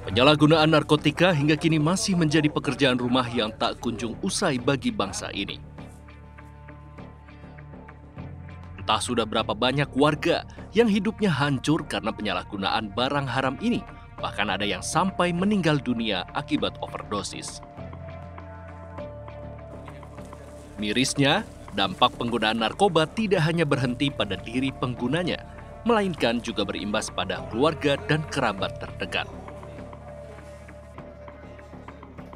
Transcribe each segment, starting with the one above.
Penyalahgunaan narkotika hingga kini masih menjadi pekerjaan rumah yang tak kunjung usai bagi bangsa ini. Entah sudah berapa banyak warga yang hidupnya hancur karena penyalahgunaan barang haram ini, bahkan ada yang sampai meninggal dunia akibat overdosis. Mirisnya, dampak penggunaan narkoba tidak hanya berhenti pada diri penggunanya, melainkan juga berimbas pada keluarga dan kerabat terdekat.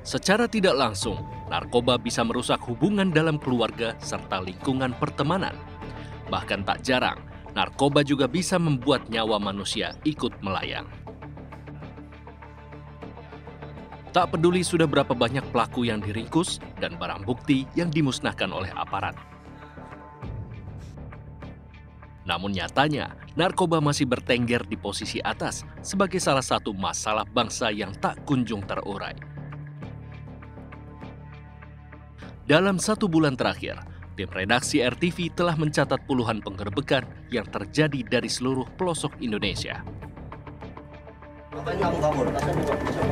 Secara tidak langsung, narkoba bisa merusak hubungan dalam keluarga serta lingkungan pertemanan. Bahkan tak jarang, narkoba juga bisa membuat nyawa manusia ikut melayang. Tak peduli sudah berapa banyak pelaku yang diringkus dan barang bukti yang dimusnahkan oleh aparat. Namun nyatanya, narkoba masih bertengger di posisi atas sebagai salah satu masalah bangsa yang tak kunjung terurai. Dalam 1 bulan terakhir, tim redaksi RTV telah mencatat puluhan penggerbekan yang terjadi dari seluruh pelosok Indonesia. Ngapain kamu kabur?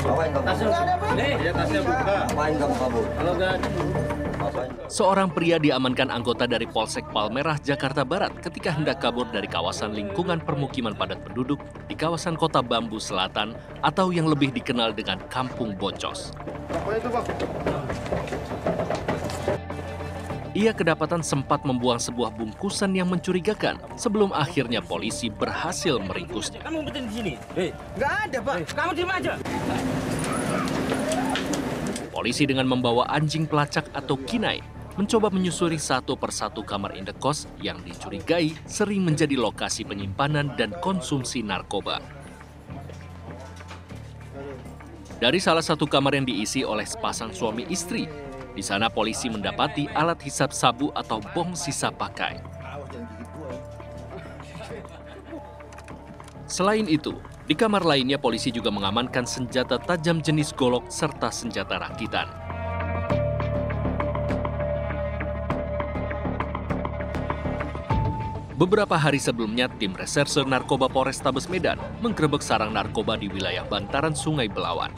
Ngapain kamu kabur? Nih, tasnya buka. Ngapain kamu kabur? Halo, Gan. Seorang pria diamankan anggota dari Polsek Palmerah, Jakarta Barat ketika hendak kabur dari kawasan lingkungan permukiman padat penduduk di kawasan Kota Bambu Selatan atau yang lebih dikenal dengan Kampung Boncos. Apa itu, Bang? Ia kedapatan sempat membuang sebuah bungkusan yang mencurigakan sebelum akhirnya polisi berhasil meringkusnya. Kamu ngumpetin di sini? Nggak ada, Pak. Kamu diem aja. Polisi dengan membawa anjing pelacak atau kinai mencoba menyusuri satu persatu kamar indekos yang dicurigai sering menjadi lokasi penyimpanan dan konsumsi narkoba. Dari salah satu kamar yang diisi oleh sepasang suami istri, di sana polisi mendapati alat hisap sabu atau bong sisa pakai. Selain itu, di kamar lainnya polisi juga mengamankan senjata tajam jenis golok serta senjata rakitan. Beberapa hari sebelumnya, tim reserse narkoba Polrestabes Medan menggerebek sarang narkoba di wilayah bantaran Sungai Belawan.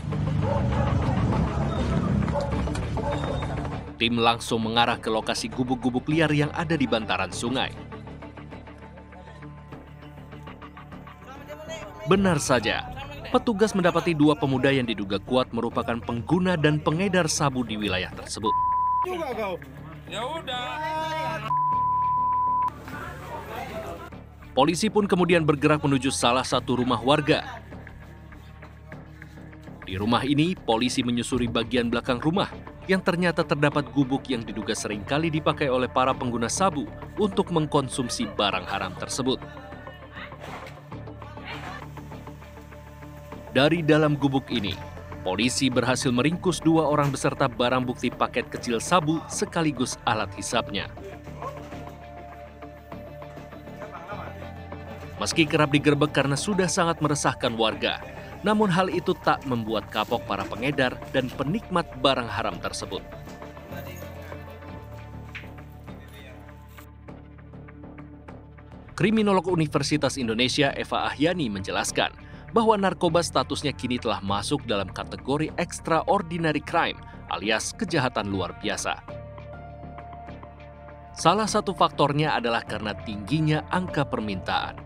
Tim langsung mengarah ke lokasi gubuk-gubuk liar yang ada di bantaran sungai. Benar saja, petugas mendapati 2 pemuda yang diduga kuat merupakan pengguna dan pengedar sabu di wilayah tersebut. Juga kau. Ya udah. Polisi pun kemudian bergerak menuju salah satu rumah warga. Di rumah ini, polisi menyusuri bagian belakang rumah yang ternyata terdapat gubuk yang diduga seringkali dipakai oleh para pengguna sabu untuk mengkonsumsi barang haram tersebut. Dari dalam gubuk ini, polisi berhasil meringkus 2 orang beserta barang bukti paket kecil sabu sekaligus alat hisapnya. Meski kerap digerebek karena sudah sangat meresahkan warga, namun hal itu tak membuat kapok para pengedar dan penikmat barang haram tersebut. Kriminolog Universitas Indonesia Eva Ahyani menjelaskan bahwa narkoba statusnya kini telah masuk dalam kategori extraordinary crime alias kejahatan luar biasa. Salah satu faktornya adalah karena tingginya angka permintaan.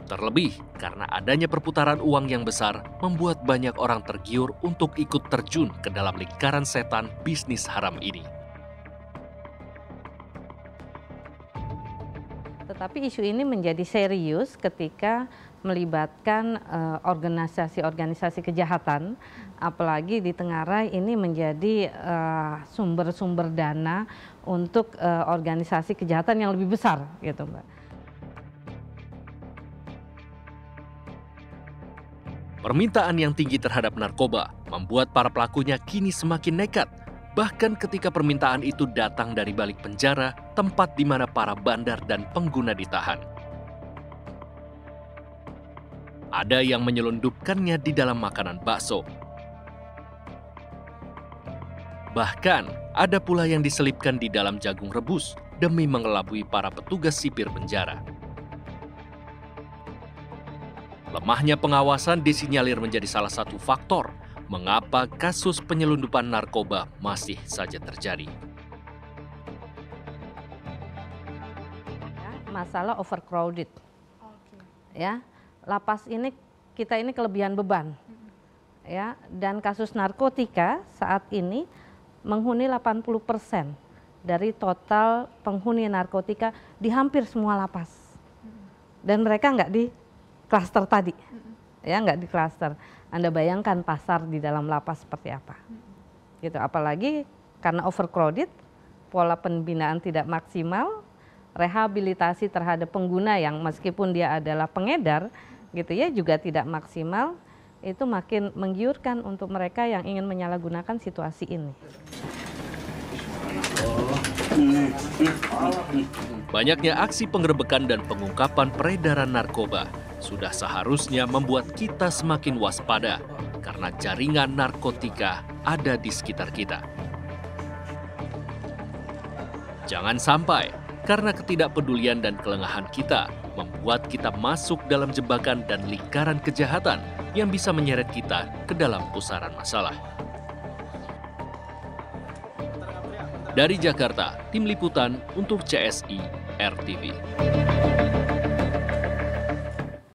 Terlebih, karena adanya perputaran uang yang besar, membuat banyak orang tergiur untuk ikut terjun ke dalam lingkaran setan bisnis haram ini. Tetapi isu ini menjadi serius ketika melibatkan organisasi-organisasi kejahatan, apalagi di Tenggarai ini menjadi sumber-sumber dana untuk organisasi kejahatan yang lebih besar, gitu, Mbak. Permintaan yang tinggi terhadap narkoba membuat para pelakunya kini semakin nekat, bahkan ketika permintaan itu datang dari balik penjara, tempat di mana para bandar dan pengguna ditahan. Ada yang menyelundupkannya di dalam makanan bakso. Bahkan, ada pula yang diselipkan di dalam jagung rebus demi mengelabui para petugas sipir penjara. Lemahnya pengawasan disinyalir menjadi salah satu faktor mengapa kasus penyelundupan narkoba masih saja terjadi. Masalah overcrowded. Ya, lapas ini kita ini kelebihan beban. Ya, dan kasus narkotika saat ini menghuni 80% dari total penghuni narkotika di hampir semua lapas. Dan mereka nggak di klaster tadi, ya nggak di klaster. Anda bayangkan pasar di dalam lapas seperti apa, gitu. Apalagi karena overcrowded, pola pembinaan tidak maksimal, rehabilitasi terhadap pengguna yang meskipun dia adalah pengedar, gitu ya, juga tidak maksimal. Itu makin menggiurkan untuk mereka yang ingin menyalahgunakan situasi ini. Banyaknya aksi penggerebekan dan pengungkapan peredaran narkoba sudah seharusnya membuat kita semakin waspada karena jaringan narkotika ada di sekitar kita. Jangan sampai karena ketidakpedulian dan kelengahan kita membuat kita masuk dalam jebakan dan lingkaran kejahatan yang bisa menyeret kita ke dalam pusaran masalah. Dari Jakarta, tim liputan untuk CSI RTV.